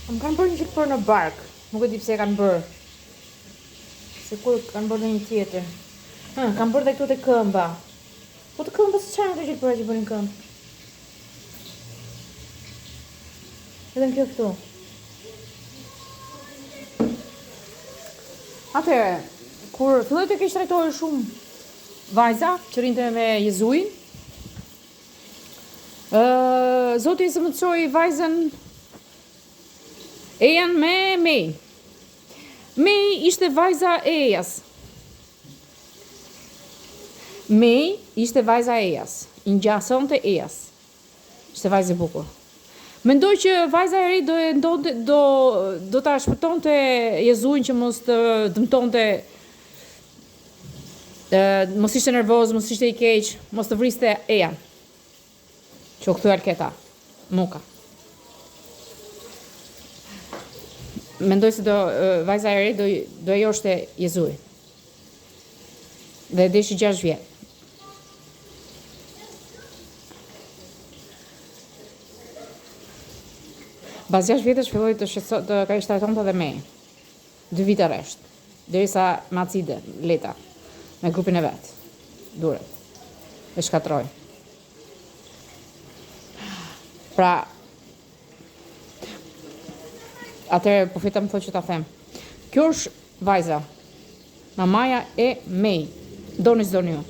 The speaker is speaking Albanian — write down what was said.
Më kanë bërë një qikë për në bark. Nuk e di pse e kanë bërë. Se kur kanë bërë në një tjetër. Kanë bërë dhe këtu të këmba. Po të këmba së qanë të qikë për e që bërin këmbë. Edhe në kjo këtu. Atëre, kur filloj të kesh trajtore shumë vajza që rinte me jezuin, Zoti i zëmëtsoi vajzën Ejan me Mej. Mej ishte vajza e Ejas. Mej ishte vajza e Ejas. I ngjasonte Ejas. Ishte vajzë e bukur. Mendoj që vajza e re do ta shpëtonte Jezuin që mos të dëmtonte, mos ishte nervoz, mos ishte i keq, mos të vriste Ejan. Që u kthyer keta, muka. Mendoj se vajza e re do e joshte Jezuin. Dhe deshi 6 vjet. Pas 6 vjetësh filloi të trajtonte edhe me 2 vite rresht, derisa macide leta me grupin e vet. Duret. E shkatroi. Pra, atëherë profeta më thotë që ta them. Kjo është vajza, mamaja e Mej. Doni s'doni ju.